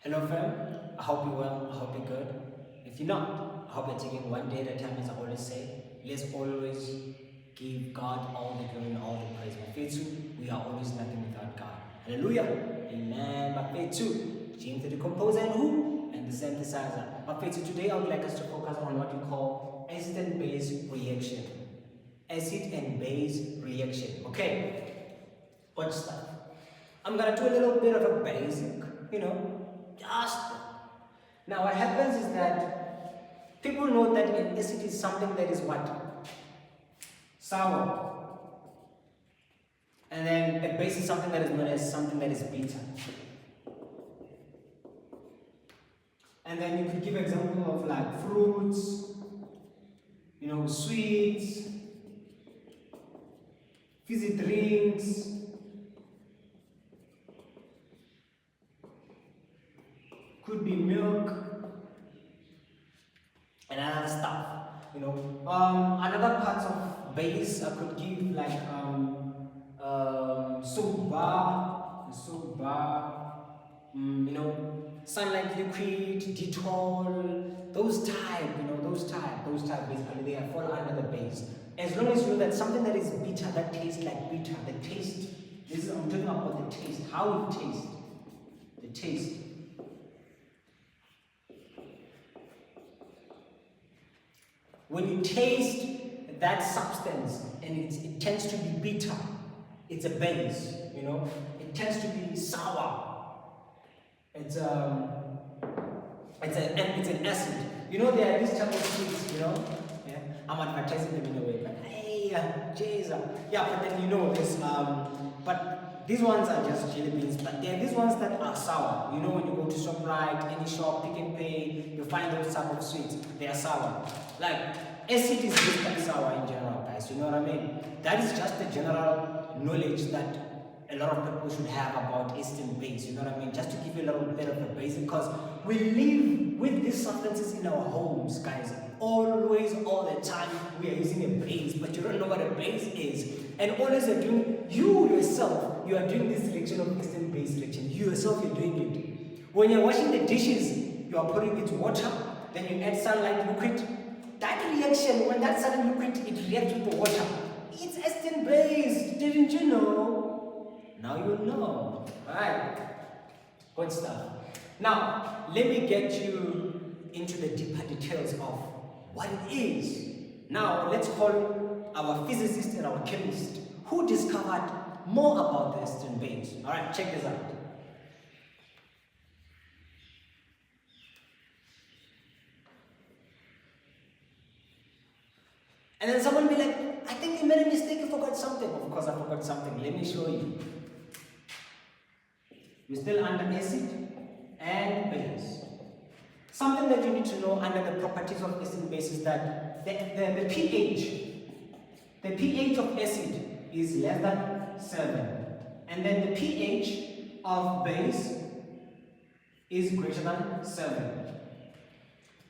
Hello fam, I hope you're well, I hope you're good. If you're not, I hope you're taking one day at a time as I always say. Let's always give God all the glory and all the praise. Mafethu, we are always nothing without God. Hallelujah. Amen. Mafethu, James the composer and who? And the synthesizer. Mafethu, today I would like us to focus on what we call acid and base reaction. Acid and base reaction. Okay. What stuff? I'm gonna do a little bit of a basic, just. Now what happens is that people know that an acid is something that is what? Sour. And then a base is something that is known as something that is bitter. And then you could give example of like fruits, sweets, fizzy drinks, could be milk and other stuff. Another parts of base I could give like soap bar, sunlight liquid, Dettol, those type basically they fall under the base. As long as you know that something that is bitter, that tastes like bitter, the taste. I'm talking about the taste, how it tastes, the taste. When you taste that substance and it tends to be bitter, it's a base, it tends to be sour. It's an acid. There are these type of sweets, yeah. I'm advertising them in a way, but hey, Jesus. Yeah, but then this, but these ones are just jelly beans, but there are these ones that are sour. When you go to ShopRite, any shop, Pick n Pay, you find those type of sweets, they are sour. Like, acid is just like sour in general, guys, you know what I mean? That is just the general knowledge that a lot of people should have about acid and base, you know what I mean? Just to give you a little bit of the basic, because we live with these substances in our homes, guys. Always, all the time, we are using a base, but you don't know what a base is. And always you're doing, you are doing this reaction of acid and base reaction. You yourself, you're doing it. When you're washing the dishes, you are putting it water, then you add sunlight liquid. That reaction, when that sunlight liquid, it reacts with the water. It's acid and base. Didn't you know? Now you know. Alright. Good stuff. Now, let me get you into the deeper details of what it is. Now, let's call our physicist and our chemist who discovered more about the acid and base. Alright, check this out. And then someone will be like, I think you made a mistake, you forgot something. Of course I forgot something. Let me show you. We're still under acid and base. Something that you need to know under the properties of acid and base is that the pH of acid is less than 7. And then the pH of base is greater than 7.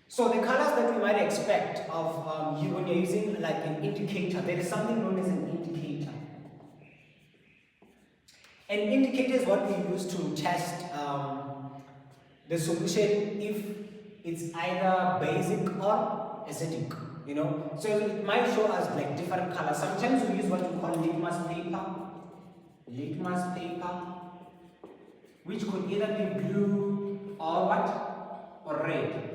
So the colors that we might expect of when you're using like an indicator, there is something known as an indicator. An indicator is what we use to test the solution if it's either basic or acidic, So it might show us like different colors. Sometimes we use what we call litmus paper, which could either be blue or what? Or red.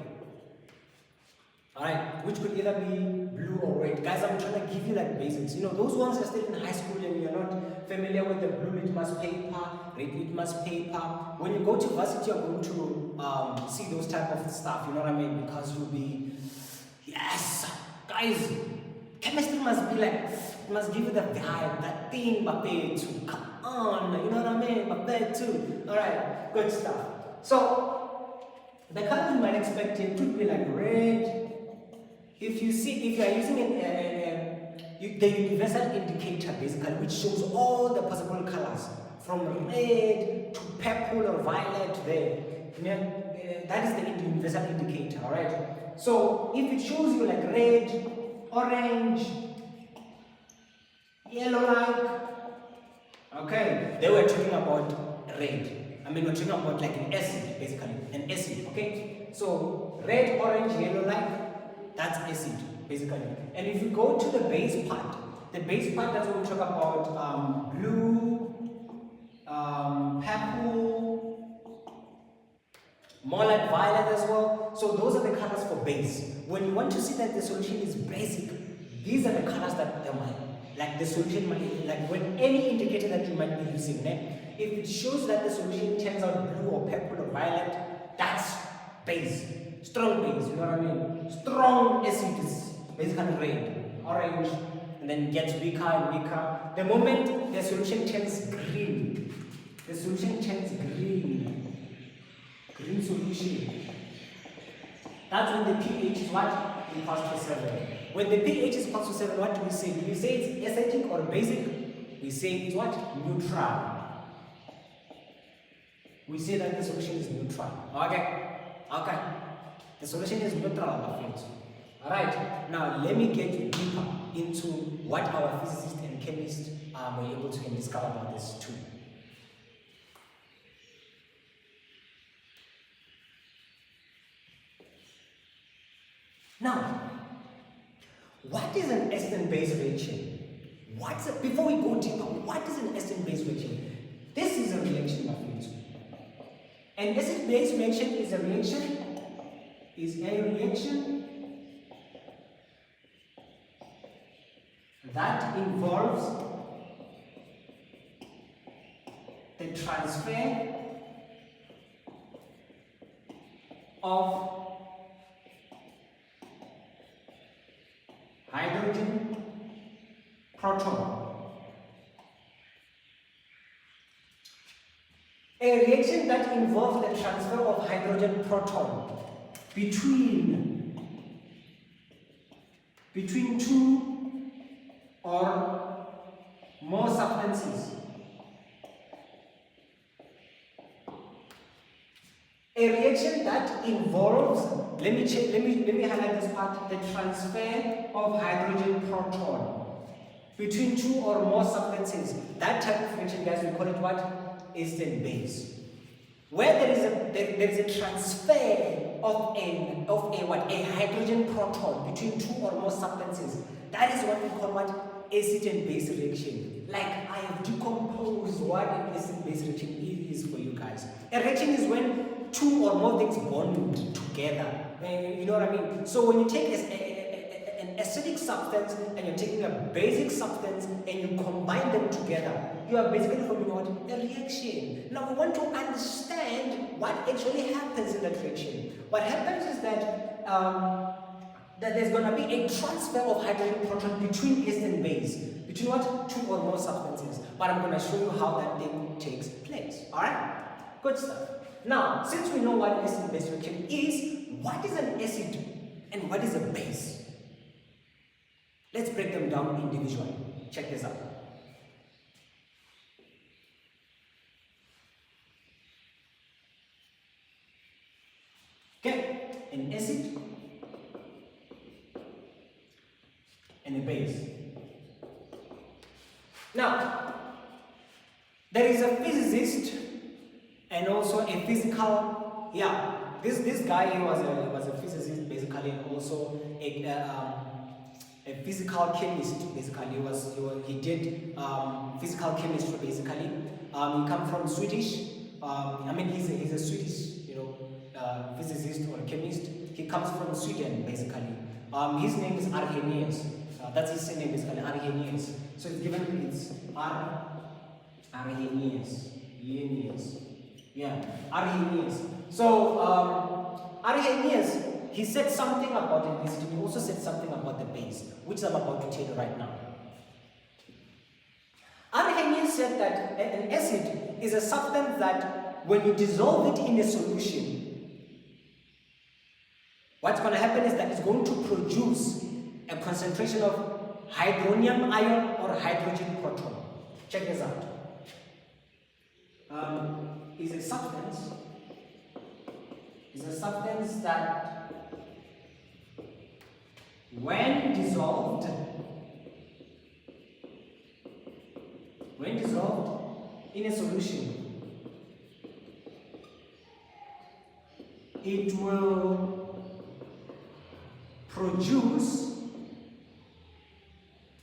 Alright, which could either be blue or red. Guys, I'm trying to give you like basics. Those ones are still in high school and you're not familiar with the blue litmus paper, red litmus paper. When you go to varsity, you're going to see those type of stuff, you know what I mean? Because you'll be, yes, guys, chemistry must be like, it must give you the vibe, that thing, Bape, come on, you know what I mean? Bape too. Alright, good stuff. So, the color you might expect here could be like red. If you are using the universal indicator basically, which shows all the possible colors from red to purple or violet there, that is the universal indicator, alright? So if it shows you like red, orange, yellow like, okay, they were talking about red. We're talking about like an acid basically, an So red, orange, yellow like, that's acid, basically. And if you go to the base part, that's what we talk about blue, purple, more like violet as well. So those are the colors for base. When you want to see that the solution is basic, these are the colors that they might, like the solution might, like when any indicator that you might be using, if it shows that the solution turns out blue or purple or violet, that's base. Strong base, you know what I mean? Strong acid is basically red, orange, and then gets weaker and weaker. The moment the solution turns green, green solution, that's when the pH is what? Equals to 7. When the pH is equal to 7, what do we say? Do we say it's acidic or basic? We say it's what? Neutral. We say that the solution is neutral. Okay. The solution is neutral, my friends. Alright, now let me get you deeper into what our physicists and chemists were able to discover about this too. Now, what is an acid and base reaction? Before we go deeper, what is an acid and base reaction? This is a reaction, my friends. An acid-base reaction is a reaction that involves the transfer of hydrogen proton. A reaction that involves the transfer of hydrogen proton between two or more substances. A reaction that involves, let me highlight this part, the transfer of hydrogen proton between two or more substances. That type of reaction, guys, we call it what? Acid and base. Where there is a transfer of a hydrogen proton between two or more substances. That is what we call what? Acid and base reaction. Like I have decomposed what an acid base reaction is for you guys. A reaction is when two or more things bond together. You know what I mean? So when you take an acidic substance and you're taking a basic substance and you combine them together, you are basically forming what? A reaction. Now we want to understand what actually happens in that reaction. What happens is that there's going to be a transfer of hydrogen proton between acid and base. Between what? Two or more substances. But I'm going to show you how that thing takes place. Alright? Good stuff. Now, since we know what an acid and base reaction is, what is an acid and what is a base? Let's break them down individually. Check this out. Okay, an acid and a base. Now, there is a physicist and also a physical, this guy, he was a physicist basically, and also a physical chemist basically. He did physical chemistry basically. He comes from Swedish. He's a Swedish, physicist or chemist. He comes from Sweden basically. His name is Arrhenius. That's his name basically, Arrhenius. So it's given, it's Arrhenius. Arrhenius. So Arrhenius, he said something about the acid. He also said something about the base, which I'm about to tell you right now. Arrhenius said that an acid is a substance that when you dissolve it in a solution, what's going to happen is that it's going to produce a concentration of hydronium ion or hydrogen proton. Check this out. Is a substance that when dissolved in a solution, it will produce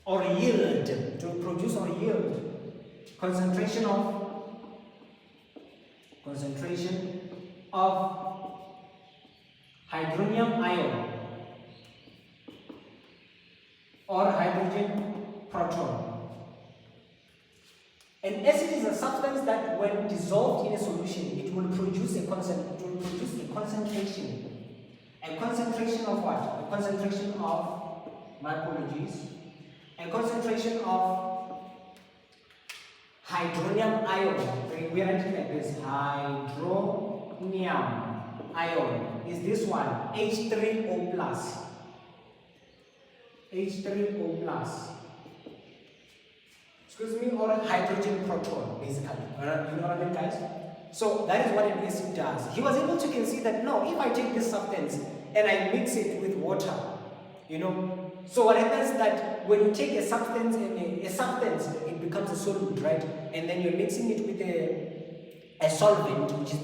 or yield, concentration of hydronium ion or hydrogen proton. An acid is a substance that, when dissolved in a solution, it will produce a concentration. A concentration of what? A concentration of, my apologies, a concentration of hydronium ion. We are writing like this: hydronium ion is this one, H3O plus. H3O plus. Excuse me, or a hydrogen proton, basically. You know what I mean, guys? So that is what an acid does. He was able to conceive that, no, if I take this substance and I mix it with water, you know, so what happens is that when you take a substance and it becomes a solid, right? And then you're mixing it with a solvent, which is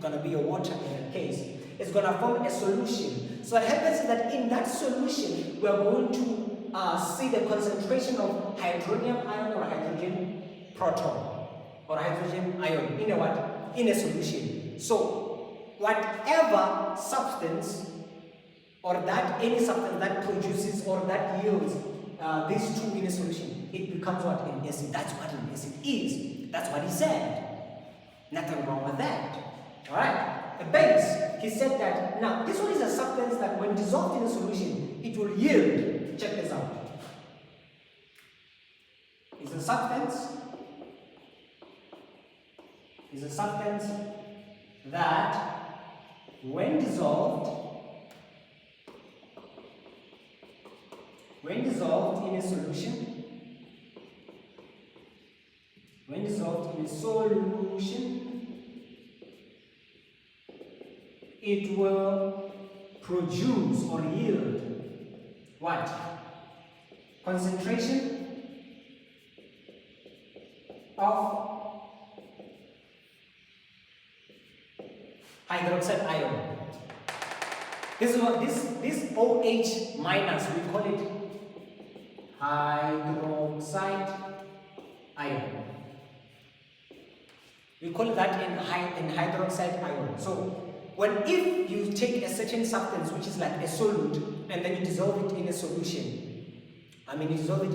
going to be a water in that case. It's going to form a solution. So what happens is that in that solution, we are going to see the concentration of hydronium ion or hydrogen proton or hydrogen ion in a what? In a solution. So whatever substance or that any substance that produces or that yields these two in a solution, it becomes what? An acid. That's what an acid is. That's what he said. Nothing wrong with that. Alright? A base, he said that, now this one is a substance that when dissolved in a solution, it will yield. Check this out. It's a substance that when dissolved in a solution, it will produce or yield what? Concentration of hydroxide ion. This is what this OH minus, we call it hydroxide ion. We call that in hydroxide ion. So if you take a certain substance which is like a solid and then you dissolve it in a solution, you dissolve it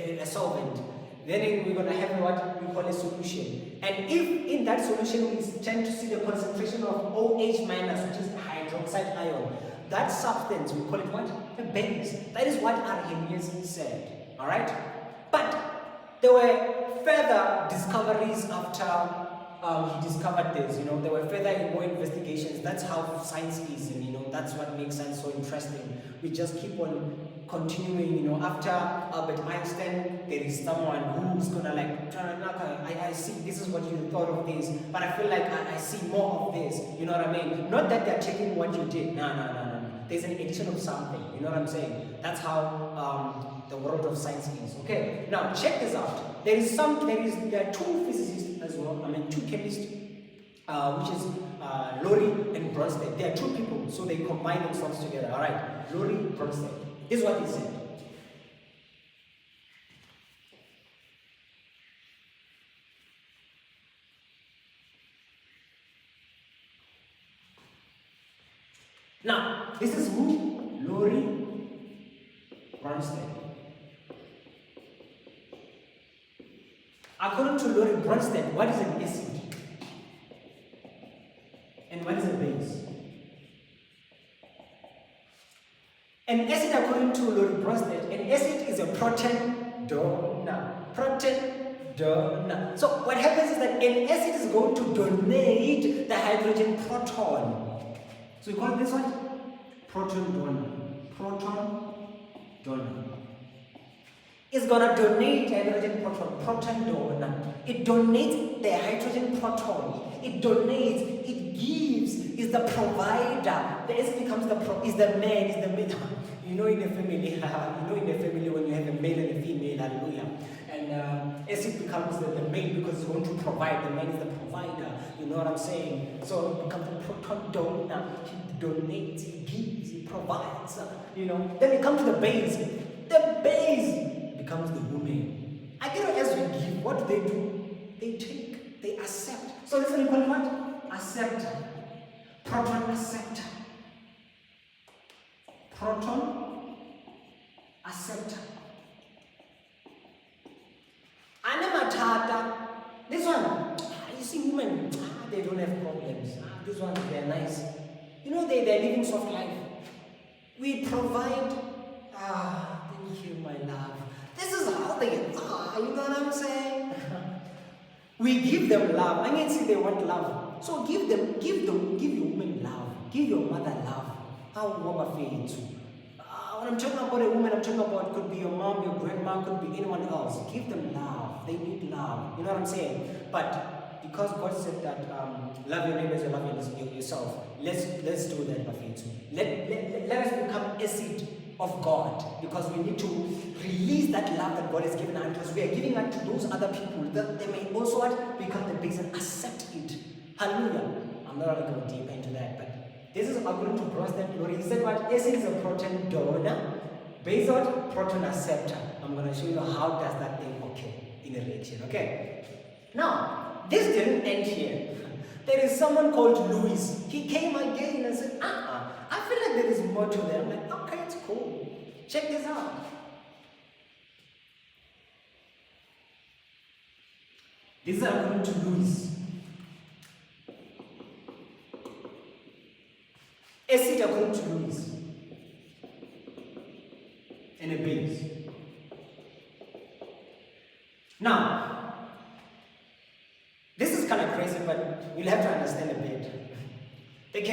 in a solvent, then we're going to have what we call a solution. And if in that solution we tend to see the concentration of OH minus, which is hydroxide ion, that substance, we call it what? A base. That is what Arrhenius said. Alright? But there were further discoveries after he discovered this, there were further more investigations. That's how science is, and that's what makes science so interesting. We just keep on continuing, after Albert Einstein, there is someone who's gonna I see this is what you thought of this, but I feel like I see more of this, you know what I mean? Not that they're taking what you did, no. There's an addition of something, you know what I'm saying? That's how the world of science is. Okay, now check this out. There are two physicists as well, two chemists, which is Lorry and Bronsted. They are two people, so they combine themselves together. Alright, Lorry, Bronsted. This is what he said. Now, this is who? Lorry, Bronsted. According to Lorry Bronsted, what is an acid? And what is a base? An acid, according to Lorry Bronsted, an acid is a proton donor. So what happens is that an acid is going to donate the hydrogen proton. So we call this one proton donor. It's gonna donate hydrogen proton donor. It donates the hydrogen proton. It donates, it gives, is the provider. The acid becomes is the man. In the family, when you have a male and a female, hallelujah. And acid becomes the male because it's going to provide. The man is the provider. You know what I'm saying? So it becomes the proton donor. He donates, he gives, he provides. You know. Then we come to the base. The base becomes the woman. Again, as we give, what do? They take, they accept. So this is called what? Acceptor. Proton acceptor. Proton acceptor. Animatata. This one, you see women, they don't have problems. This one, they're nice. You know, they're living soft life. We provide, thank you, my love. This is how they, you know what I'm saying? We give them love. I mean, see, they want love. So give your woman love. Give your mother love. How when I'm talking about a woman, I'm talking about could be your mom, your grandma, could be anyone else. Give them love. They need love. You know what I'm saying? But because God said that love your neighbors, you love yourself. Let's do that, Bafetu. Let us become a seed of God, because we need to release that love that God has given unto us. We are giving it to those other people that they may also become the base and accept it. Hallelujah. I'm not going to go deeper into that, but this is according to Bronstein Glory. He said what? S is a proton donor, base out proton acceptor. I'm going to show you how does that thing occur in a reaction. Okay. Now, this didn't end here. There is someone called Louis. He came again and said, I feel like there is more to that. I'm like, okay, it's cool. Check this out. This is according to Louis. Acid according to Louis. And a base. Now, this is kind of crazy, but you'll have to understand a bit. It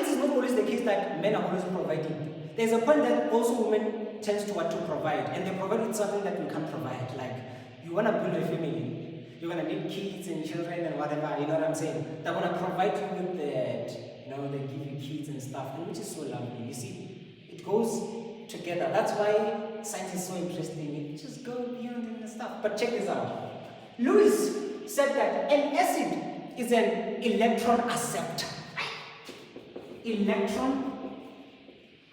is not always the case that men are always providing. There's a point that also women tend to want to provide, and they provide with something that we can't provide. Like, you want to build a family, you're going to need kids and children and whatever, you know what I'm saying? They're going to provide you with that, you know, they give you kids and stuff, and which is so lovely. You see, it goes together. That's why science is so interesting. It just goes beyond and stuff. But check this out. Lewis said that an acid is an electron acceptor. Electron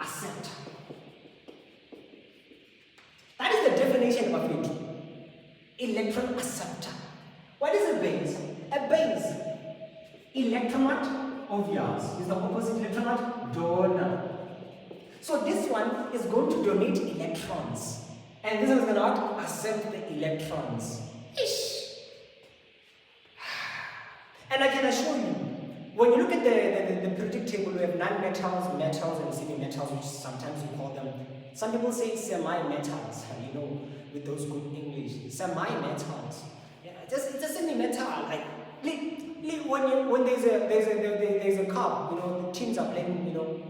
acceptor. That is the definition of it. Electron acceptor. What is a base? A base. Electron what? Obvious. Is the opposite electron what? Donor. So this one is going to donate electrons. And this is going to what? Accept the electrons. Ish. And I can assure you, when you look at the periodic table, we have non-metals, metals, and semi-metals, which sometimes we call them. Some people say semi-metals, you know, with those good English. Semi-metals. Yeah, it's a semi-metal. Like, when there's a cup, you know, the teams are playing, you know,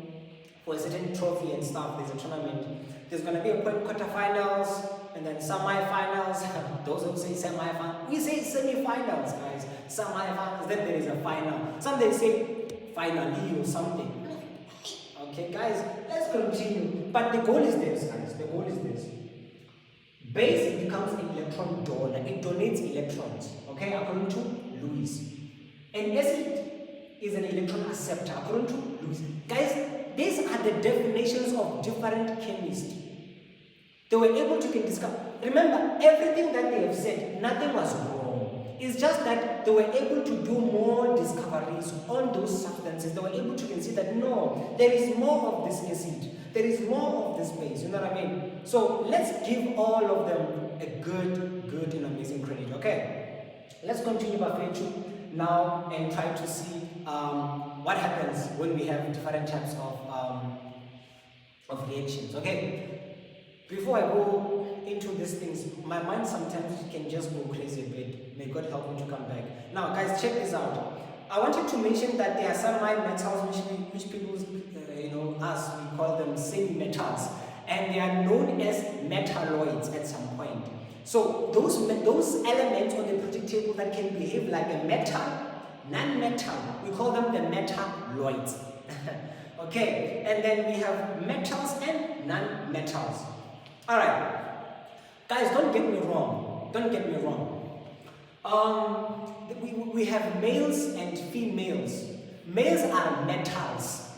for a certain trophy and stuff, there's a tournament. There's going to be a quarterfinals, and then semi-finals. Those who say semi-finals, we say semi-finals, guys. Semi-finals, then there is a final. Some they say finally or something. Okay, guys, let's continue. But the goal is this, guys. The goal is this. Base becomes an electron donor. It donates electrons. Okay, according to Lewis. And acid is an electron acceptor, according to Lewis. Guys, these are the definitions of different chemists. They were able to discover. Remember, everything that they have said, nothing was wrong. It's just that they were able to do more discoveries on those substances. They were able to see that no, there is more of this acid. There is more of this base. You know what I mean? So let's give all of them a good and amazing credit. Okay? Let's continue Bafetu now and try to see what happens when we have different types of reactions. Okay? Before I go into these things, my mind sometimes can just go crazy a bit. May God help me to come back. Now, guys, check this out. I wanted to mention that there are some metals which people, us, we call them semi-metals, and they are known as metalloids at some point. So those elements on the periodic table that can behave like a metal, non-metal, we call them the metalloids. Okay, and then we have metals and non-metals. Alright, guys, don't get me wrong. we have males and females. Males are metals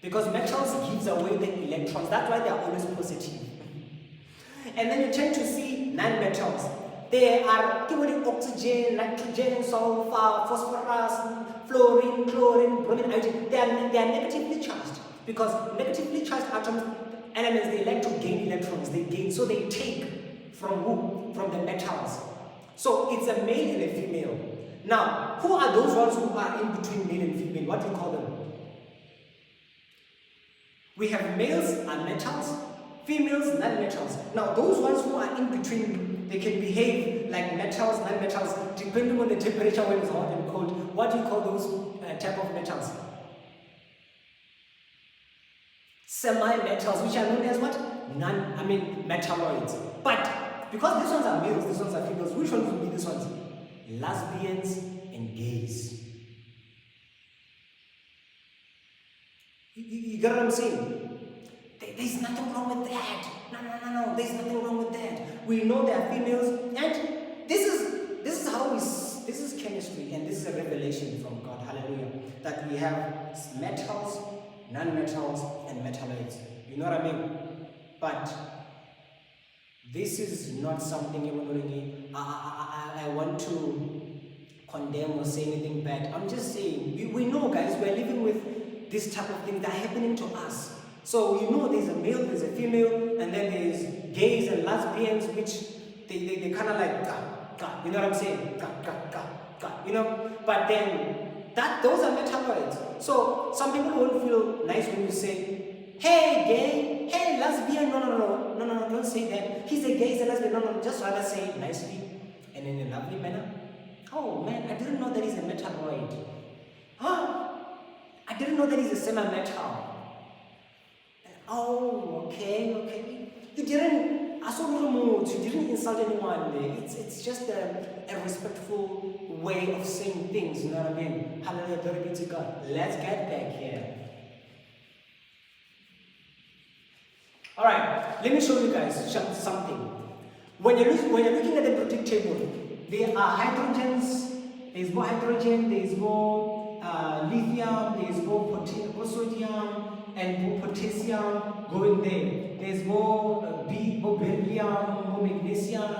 because metals gives away the electrons. That's why they are always positive. And then you tend to see non-metals. They are oxygen, nitrogen, sulfur, phosphorus, fluorine, chlorine, bromine, iodine. They are negatively charged because negatively charged elements, they like to gain electrons. So they take from who? From the metals. So it's a male and a female. Now, who are those ones who are in between male and female? What do you call them? We have males and metals, females, non-metals. Now, those ones who are in between, they can behave like metals, non-metals, depending on the temperature when it's hot and cold. What do you call those type of metals? Semi-metals, which are known as what? Metalloids. But because these ones are males, these ones are females, which ones would be these ones? Lesbians and gays. You get what I'm saying? There's nothing wrong with that. No. There's nothing wrong with that. We know there are females, and this is chemistry, and this is a revelation from God. Hallelujah. That we have metals, non-metals, and metalloids. You know what I mean? But this is not something I want to condemn or say anything bad. I'm just saying, we know, guys, we're living with this type of thing that are happening to us. So you know there's a male, there's a female, and then there's gays and lesbians, which they kind of like, you know what I'm saying? You know? But then, those are metalloids. So some people won't feel nice when you say, hey, gay, hey, lesbian, no, don't say that. He's a gay, he's a lesbian, no, just rather say it nicely and in a lovely manner. Oh man, I didn't know that he's a metalloid. Huh? I didn't know that he's a semi-metal. Oh, okay. You didn't insult anyone. It's just a respectful way of saying things, you know what I mean? Hallelujah, glory be to God. Let's get back here. Alright, let me show you guys something. When you're looking at the periodic table, there are hydrogens, there's more hydrogen, there's more lithium, there's more sodium, and more potassium going there. There's more beryllium, more magnesium,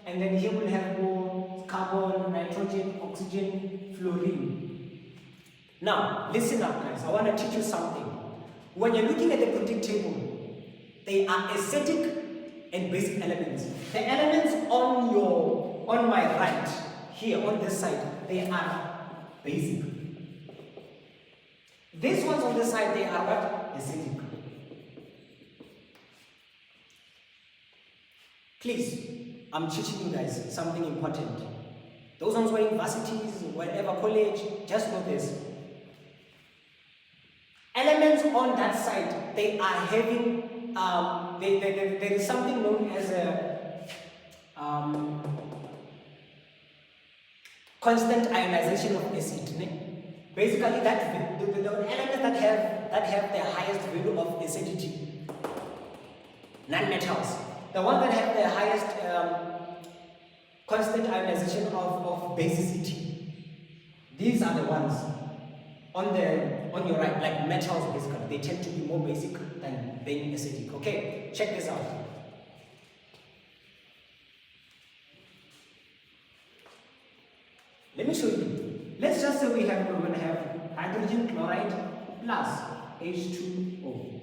and then here we'll have more carbon, nitrogen, oxygen, fluorine. Now, listen up, guys. I want to teach you something. When you're looking at the periodic table, they are acidic and basic elements. The elements on my right, here on this side, they are basic. These ones on this side, they are what? Acidic. Please, I'm teaching you guys something important. Those ones who are in universities, whatever college, just know this. Elements on that side, they are having, there is something known as a constant ionization of acid. Basically, that the elements that have the highest value of acidity, non-metals, the ones that have the highest constant ionization of basicity, these are the ones on your right, like metals. Basically, they tend to be more basic than being acidic. Okay, check this out. Let me show you. Let's just say we're going to have hydrogen chloride plus H2O.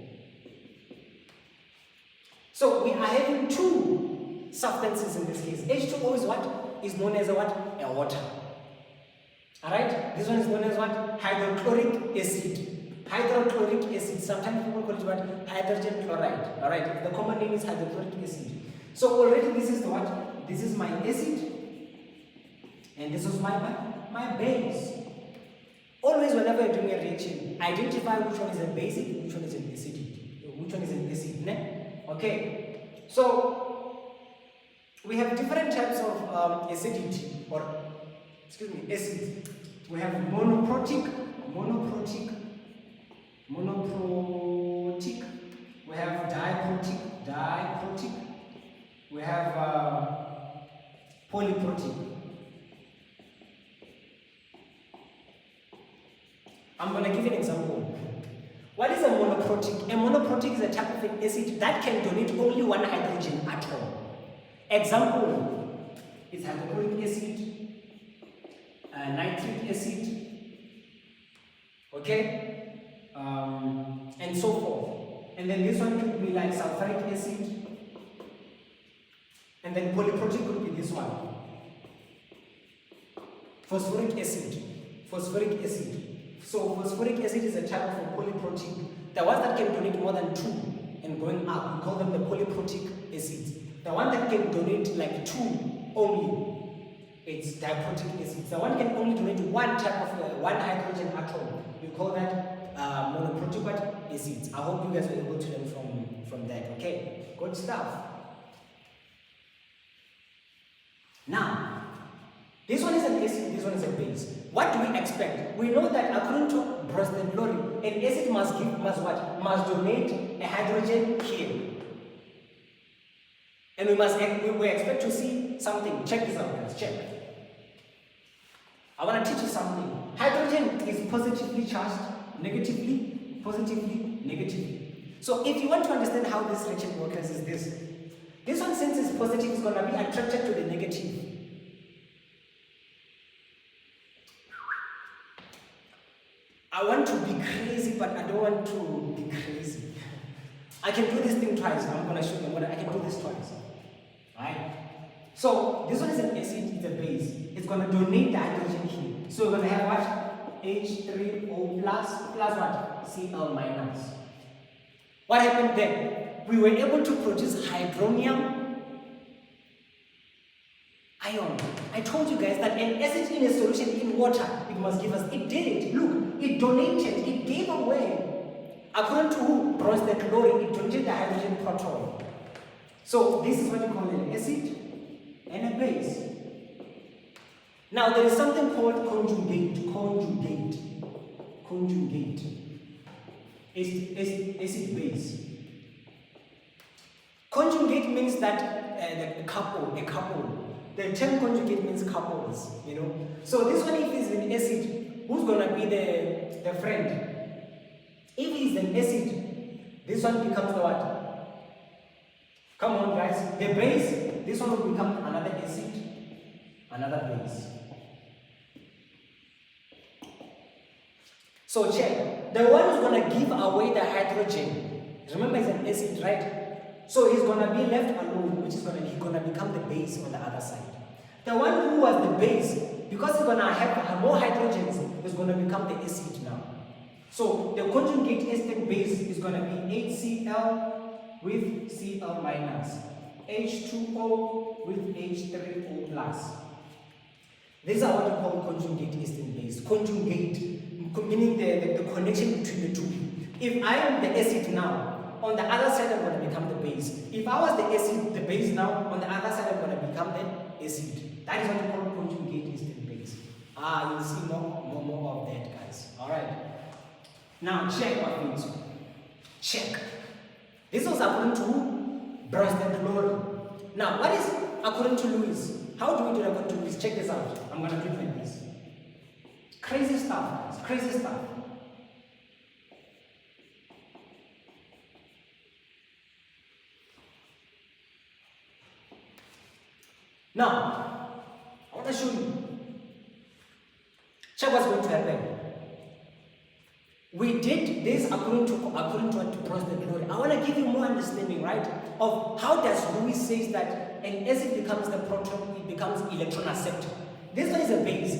So we are having two substances in this case. H2O is what? Is known as a what? A water. Alright? This one is known as what? Hydrochloric acid. Hydrochloric acid. Sometimes people call it what? Hydrogen chloride. Alright? The common name is hydrochloric acid. So already this is what? This is my acid. And this is my base. Always whenever you're doing a reaction, identify which one is a basic, which one is an acidic, which one is an acid. Ne? Okay. So we have different types of acidity, or acids. We have monoprotic. We have diprotic. We have polyprotic. I'm going to give you an example. What is a monoprotic? A monoprotic is a type of an acid that can donate only one hydrogen atom. Example is hydrochloric acid, nitric acid, okay, and so forth. And then this one could be like sulfuric acid, and then polyprotic could be this one. Phosphoric acid. Phosphoric acid. So phosphoric acid is a type of a polyprotic. The ones that can donate more than 2 and going up, we call them the polyprotic acids. The one that can donate like 2 only, it's diprotic acids. The one can only donate one type of one hydrogen atom, we call that monoprotic acids. I hope you guys were able to learn from that. Okay, good stuff. Now, this one is an acid, this one is a base. What do we expect? We know that according to Bronsted-Lowry, an acid must donate a hydrogen here. And we expect to see something. Check this out, guys. Check. I want to teach you something. Hydrogen is positively charged, negatively, positively, negatively. So if you want to understand how this reaction works, is this. This one, since it's positive, is going to be attracted to the negative. I want to be crazy, but I don't want to be crazy. I can do this thing twice. I'm going to show you. I can do this twice. Right? So, this one is an acid, it's a base. It's going to donate the hydrogen here. So, we're going to have what? H3O plus what? Cl minus. What happened then? We were able to produce hydronium ion. I told you guys that an acid in a solution in water, it must give us, it did it. Look, it donated, it gave away. According to who? Bronsted-Lowry, it donated the hydrogen proton. So this is what you call an acid and a base. Now there is something called conjugate. Acid base. Conjugate means that a couple. The term conjugate means couples, you know. So this one, if it's an acid, who's gonna be the friend? If it's an acid, this one becomes the what? Come on, guys. The base, this one will become another acid, another base. So check. The one who's gonna give away the hydrogen, remember it's an acid, right? So he's going to be left alone, which is he's going to become the base on the other side. The one who was the base, because he's going to have more hydrogens, is going to become the acid now. So the conjugate acid base is going to be HCl with Cl minus, H2O with H3O plus. These are what we call conjugate acid base. Conjugate, meaning the connection between the two. If I am the acid now, on the other side, I'm going to become the base. If I was the acid, the base now, on the other side, I'm going to become the acid. That is what we call conjugate acid base. You'll see more of that, guys. Alright. Now, check what means. Check. This was according to Bronsted-Lowry. Now, what is according to Lewis? How do we do according to Lewis? Check this out. I'm going to do it like this. Crazy stuff, guys. Crazy stuff. Now, I want to show you. Check what's going to happen. We did this according to what Bronsted-Lowry. I want to give you more understanding, right, of how does Lewis says that an acid becomes the proton, it becomes electron acceptor. This one is a base.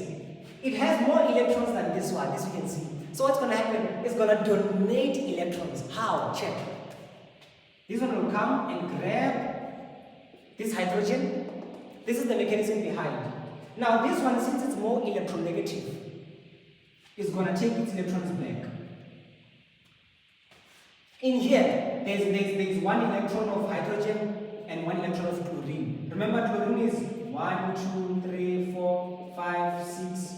It has more electrons than this one, as you can see. So what's going to happen? It's going to donate electrons. How? Check. This one will come and grab this hydrogen. This is the mechanism behind. Now this one, since it's more electronegative, is going to take its electrons back. In here, there's one electron of hydrogen and one electron of chlorine. Remember, chlorine is 1, 2, 3, 4, 5, 6.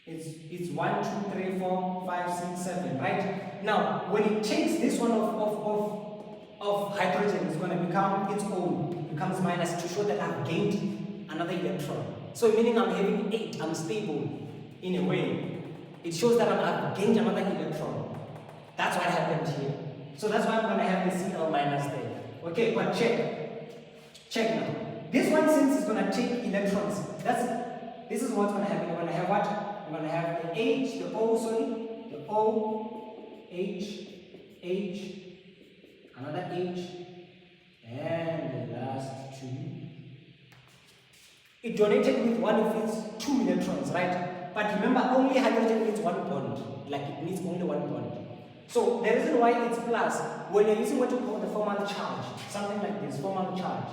It's 1, 2, 3, 4, 5, 6, 7, right? Now, when it takes this one of hydrogen, it's going to become its own. It becomes minus to show that I've gained another electron. So meaning I'm having 8, I'm stable in a way. It shows that I've gained another electron. That's what happened here. So that's why I'm going to have the Cl minus there. Okay, but check now. This one, since it's going to take electrons, this is what's going to happen. We're going to have what? We're going to have the H, the O, H, another H, and the last two. It donated with one of its 2 electrons, right? But remember, only hydrogen needs 1 bond. Like it needs only 1 bond. So the reason why it's plus, when you're using what you call the formal charge, something like this, formal charge.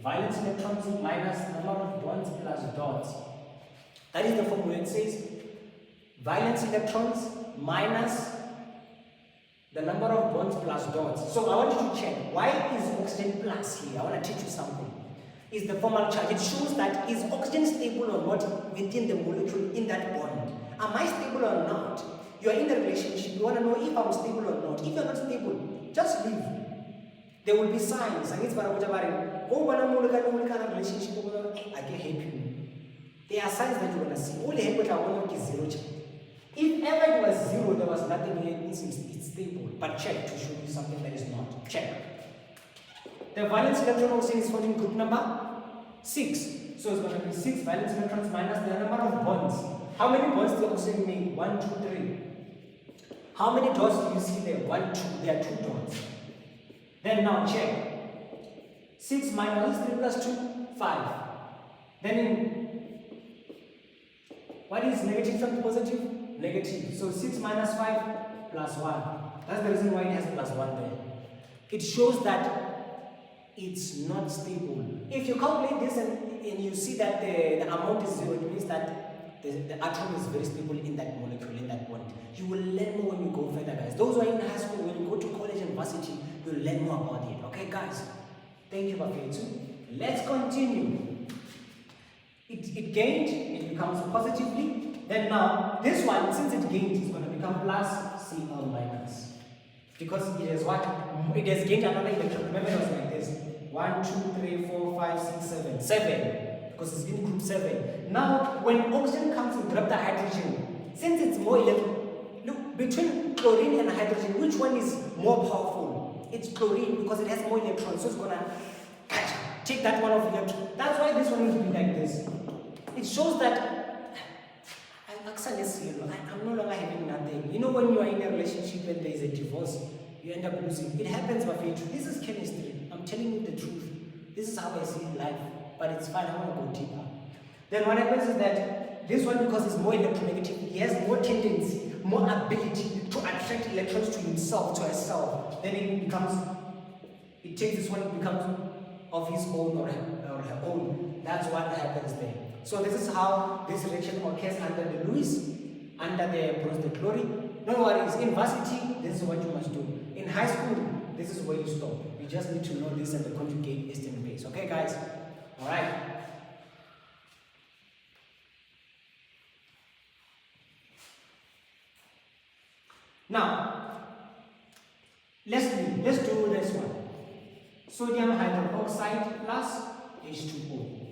Valence electrons minus number of bonds plus dots. That is the formula. It says valence electrons minus the number of bonds plus dots. So I want you to check, why is oxygen plus here? I want to teach you something. Is the formal charge. It shows that is oxygen stable or not within the molecule in that bond. Am I stable or not? You are in a relationship, you want to know if I'm stable or not. If you're not stable, just leave. There will be signs. I get relationship, I can help you. There are signs that you're going to see. Only help with our is 0. If ever it was 0, there was nothing here, it means it's stable. But check to show you something that is not. Check. The valence electron oxygen is found in group number 6. So it's going to be 6 valence electrons minus the number of bonds. How many bonds does oxygen make? 1, 2, 3. How many dots do you see there? 1, 2. There are 2 dots. Then now check. 6 minus 3 plus 2, 5. Then what is negative from positive? Negative. So 6 minus 5 plus 1. That's the reason why it has plus 1 there. It shows that it's not stable. If you calculate this and you see that the amount is 0, it means that the atom is very stable in that molecule, in that bond. You will learn more when you go further, guys. Those who are in high school, when you go to college and varsity, you'll learn more about it. Okay, guys? Thank you, Bafetu. Let's continue. It gained, it becomes positively. Then now, this one, since it gained, it's going to become plus Cl minus. Because it has what? It has gained another electron. Remember, it was like this. 1, 2, 3, 4, 5, 6, 7. 7. Because it's in group 7. Now, when oxygen comes to grab the hydrogen, since it's more electron, look, between chlorine and hydrogen, which one is more powerful? It's chlorine because it has more electrons, so it's gonna take that one off electron. That's why this one will be like this. It shows that I'm no longer having nothing. You know, when you are in a relationship and there is a divorce, you end up losing. It happens, Bafetu. This is chemistry. I'm telling you the truth. This is how I see life. But it's fine, I want to go deeper. Then what happens is that this one, because it's more electronegative, he has more tendency, more ability to attract electrons to himself, to herself. Then it takes this one, it becomes of his own or her own. That's what happens there. So this is how this reaction occurs under the Lewis, under the chlorine. No worries, in varsity, this is what you must do. In high school, this is where you stop. You just need to know this and the conjugate Eastern base. Okay, guys? All right. Now, let's do this one. Sodium hydroxide plus H2O.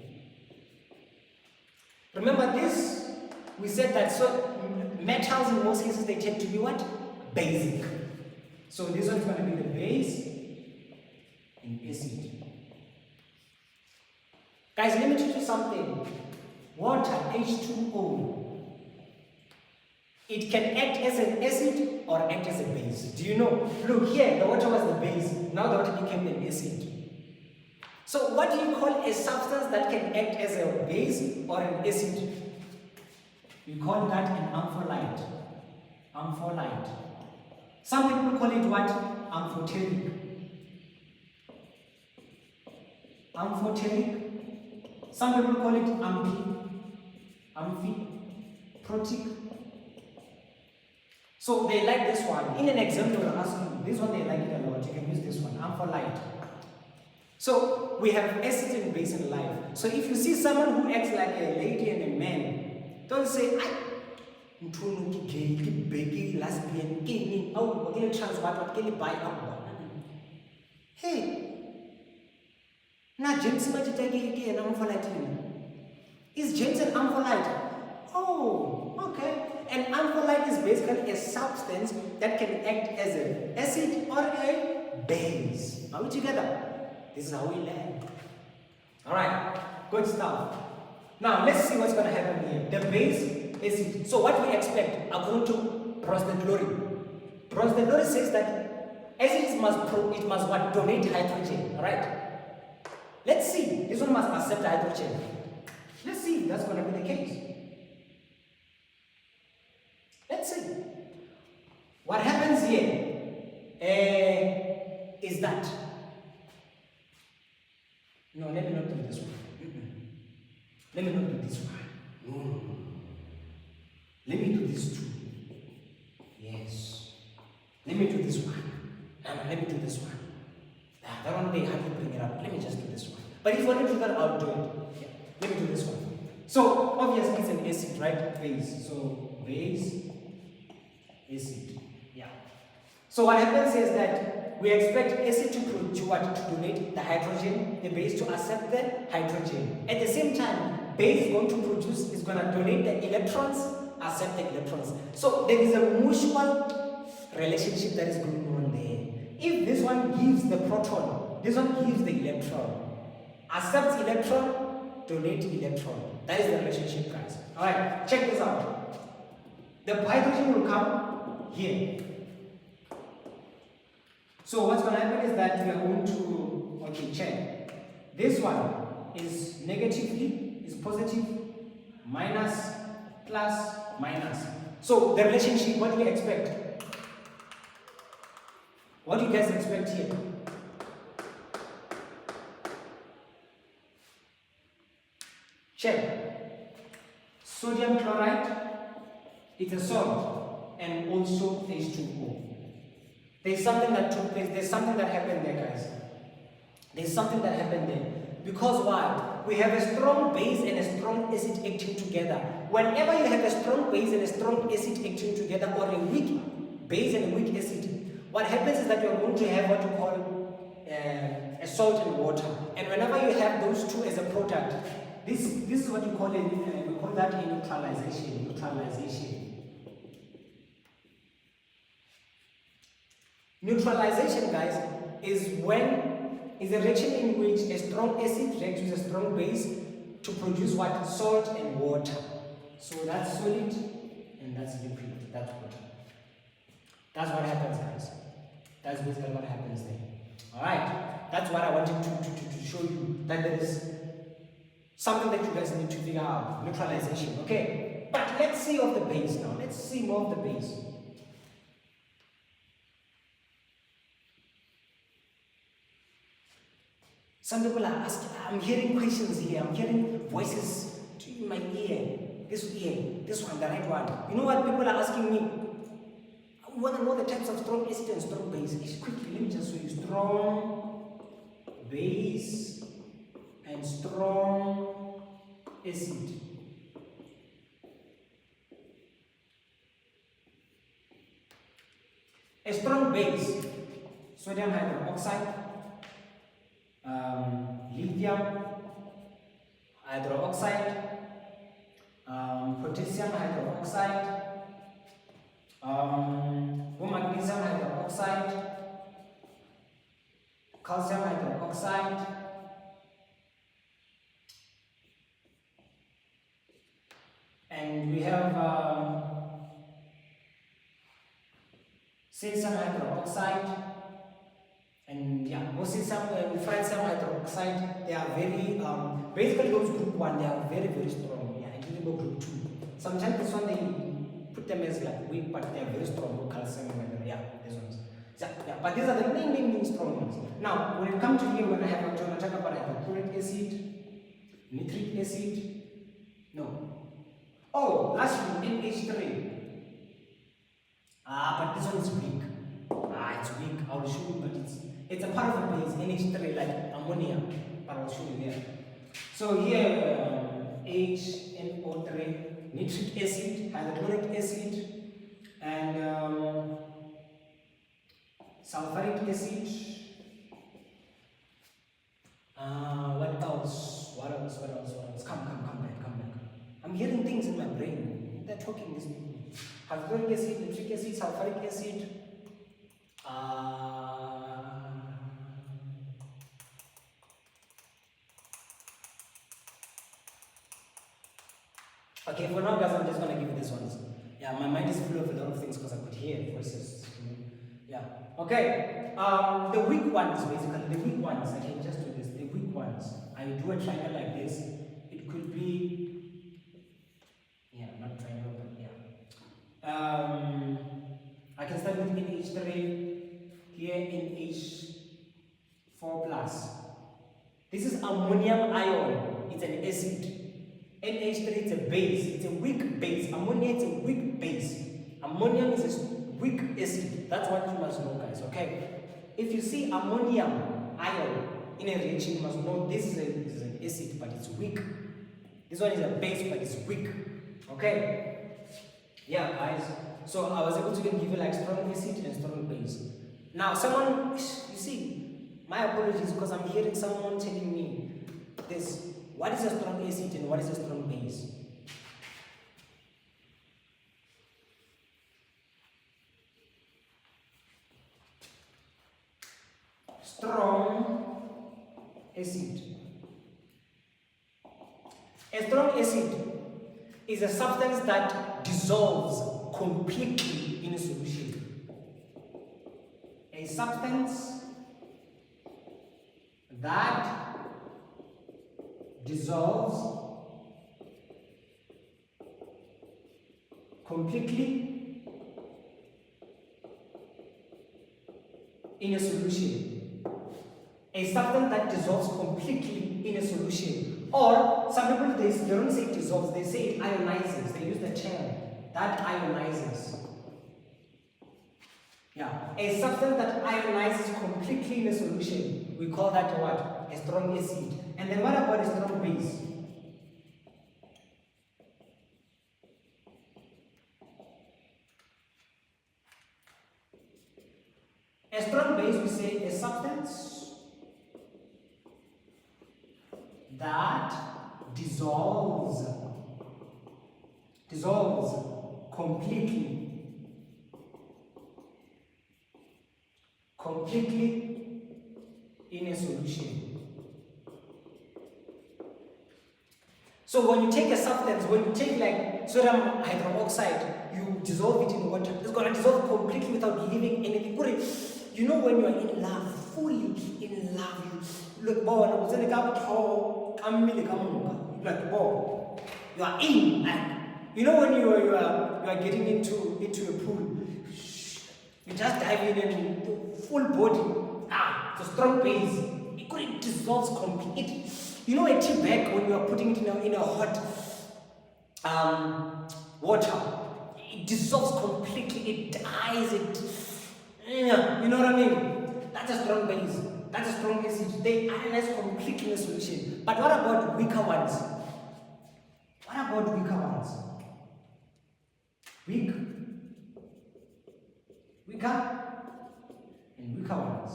Remember this, we said that metals in most cases, they tend to be what? Basic. So this one's going to be the base in acid. Guys, let me teach you something. Water, H2O. It can act as an acid or act as a base. Do you know? Look here, the water was the base. Now the water became an acid. So what do you call a substance that can act as a base or an acid? We call that an ampholyte. Ampholyte. Some people call it what? Amphoteric. Amphoteric. Some people call it amphiprotic. So they like this one. In an exam, they will ask you, this one they like it a lot. You can use this one, ampholyte. So we have acid and base in life. So if you see someone who acts like a lady and a man, don't say, gay, lesbian, gay, trans, what, buy up. Hey, now James is an ampholyte. Is James an ampholyte? Oh, okay. an ampholyte is basically a substance that can act as an acid or a base. Are we together? This is how we learn. Alright, good stuff. Now let's see what's going to happen here. The base acid. So what we expect according to Bronsted-Lowry. Bronsted-Lowry says that acids must what? Donate hydrogen. Alright. Let's see. This one must accept hydrogen. Let's see if that's going to be the case. Let's see. What happens here is that. No, let me not do this one. Let me not do this one. No. Let me do this too. Yes. Let me do this one. No, let me do this one. That one they have to bring it up. Let me just do this one. But if you want to do that, I'll do it. Yeah. Let me do this one. So obviously it's an acid, right? Base. So base, acid. Yeah. So what happens is that we expect acid to donate the hydrogen, the base to accept the hydrogen. At the same time, base is going to donate the electrons, accept the electrons. So there is a mutual relationship that is going on there. If this one gives the proton, this one gives the electron, accepts electron, donate electron. That is the relationship, guys. Alright, check this out. The hydrogen will come here. So what's going to happen is that we are going to, check. This one is negatively, is positive, minus, plus, minus. So the relationship, what do we expect? What do you guys expect here? Check. Sodium chloride, it's a salt, and also H2O. There's something that took place, there's something that happened there, guys. There's something that happened there. Because why? We have a strong base and a strong acid acting together. Whenever you have a strong base and a strong acid acting together, or a weak base and a weak acid, what happens is that you're going to have what you call a salt and water. And whenever you have those two as a product, this is what you call it, we call that a neutralization. Neutralization, guys, is a reaction in which a strong acid reacts with a strong base to produce what? Salt and water. So that's solid and that's liquid. That's water. That's what happens, guys. That's basically what happens there. Alright. That's what I wanted to show you. That there is something that you guys need to figure out. Neutralization. Okay. But let's see of the base now. Let's see more of the base. Some people are asking, I'm hearing questions here, I'm hearing voices in my ear, this one, the right one. You know what people are asking me? I want to know the types of strong acid and strong base. Quickly, let me just show you. Strong base and strong acid. A strong base, sodium hydroxide, lithium hydroxide, potassium hydroxide, magnesium hydroxide, calcium hydroxide, and we have calcium hydroxide. And yeah, francium hydroxide, they are very, basically those group 1, they are very, very strong. Yeah, including group 2. Sometimes this one, they put them as like weak, but they are very strong. Calcium, yeah, these ones. Yeah, but these are the main strong ones. Now, when it comes to here, we're going to have to talk about hydrochloric acid, nitric acid. No. Oh, lastly, NH3. But this one is weak. It's weak. I will show you, but it's a part of the base, NH3, like ammonia, but I'll show you there. So here, HNO3, nitric acid, hydrochloric acid, and sulfuric acid. What else? What else? Come back. I'm hearing things in my brain. They're talking this people. sulfuric acid, nitric acid, sulfuric acid. Okay, for now, guys, I'm just gonna give you this ones. Yeah, my mind is full of a lot of things because I could hear voices. Yeah. Okay. The weak ones, basically, the weak ones. I can just do this. The weak ones. I do a triangle like this. It could be. Yeah, not triangle, but yeah. I can start with NH3 here, NH4 plus. This is ammonium ion. It's an acid. NH3 is a base. It's a weak base. Ammonia is a weak base. Ammonium is a weak acid. That's what you must know, guys. Okay. If you see ammonium ion in a reaction, you must know this is an acid, but it's weak. This one is a base, but it's weak. Okay. Yeah, guys. So I was able to give you like strong acid and strong base. Now, someone, you see, my apologies because I'm hearing someone telling me this. What is a strong acid and what is a strong base? Strong acid. A strong acid is a substance that dissolves completely in a solution. A substance that dissolves completely in a solution. A substance that dissolves completely in a solution. Or some people they don't say it dissolves, they say it ionizes. They use the term that ionizes. Yeah, a substance that ionizes completely in a solution, we call that what? A strong acid. And then what about a strong base? A strong base, we say a substance that dissolves completely in a solution. So when you take a substance, when you take like sodium hydroxide, you dissolve it in water, it's going to dissolve completely without leaving anything. You know when you are in love, fully in love, look, you are in, like, you know when you are getting into a pool, you just dive in and full body, it's a strong base, it dissolves completely. You know a tea bag when you are putting it in a hot water, it dissolves completely, it dies, you know what I mean? That's a strong base, that's a strong acid. They ionize completely in a solution. But what about weaker ones? What about weaker ones? Weaker and weaker ones.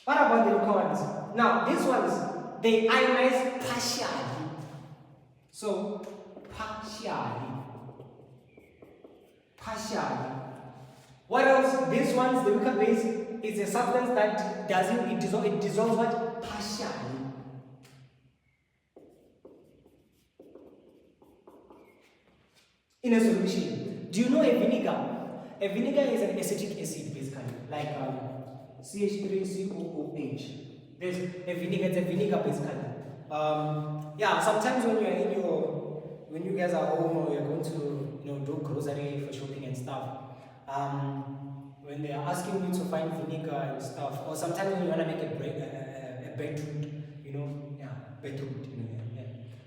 What about the weaker ones? Now, these ones, they ionize partially. So, partially. What else? These ones, the weaker base is a substance that it dissolves what? Partially. In a solution. Do you know a vinegar? A vinegar is an acetic acid, basically, like CH3COOH. There's a vinegar, it's a vinegar, basically. Yeah, sometimes when you guys are home or you're going to do grocery for shopping and stuff, when they are asking you to find vinegar and stuff, or sometimes when you want to make a beetroot, beetroot,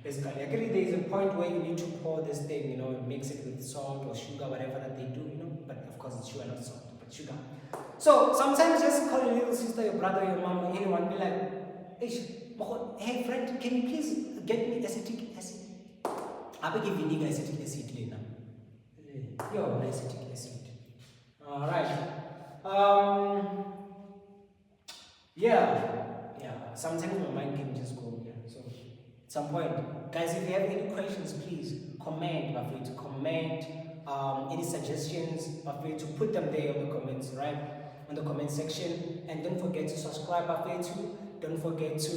basically. Actually, there is a point where you need to pour this thing, mix it with salt or sugar, whatever that they do, but of course it's sugar, not salt, but sugar. So sometimes just call your little sister, your brother, your mom, or anyone, be like, hey friend, can you please get me acetic acid? I will give vinegar acetic acid later. Yo, acetic acid. Alright. Yeah. Sometimes my mind can just go, so it's some point. Guys, if you have any questions, please comment. Feel free to comment. Any suggestions, feel free to put them there on the comments, right? On the comment section. And don't forget to subscribe, feel free to. Don't forget to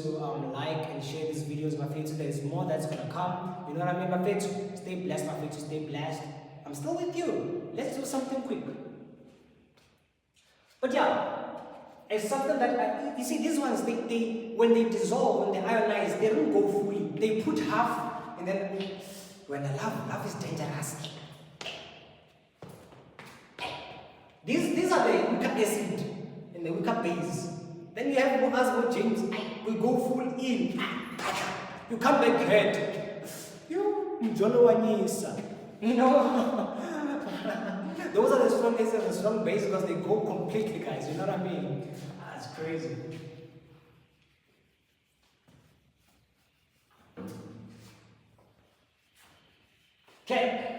like and share these videos, feel free to. There's more that's gonna come. You know what I mean? Feel free to stay blessed, feel free to stay blessed. I'm still with you. Let's do something quick. But yeah, it's something that, you see, these ones, they when they dissolve, when they ionize, they don't go fully. They put half, and then when the love is dangerous. These are the weaker acid and the weaker base. Then you have us with James, we go full in. You come back hurt. You know? Those are the strong acids and the strong base because they go completely, guys. You know what I mean? That's crazy. Okay.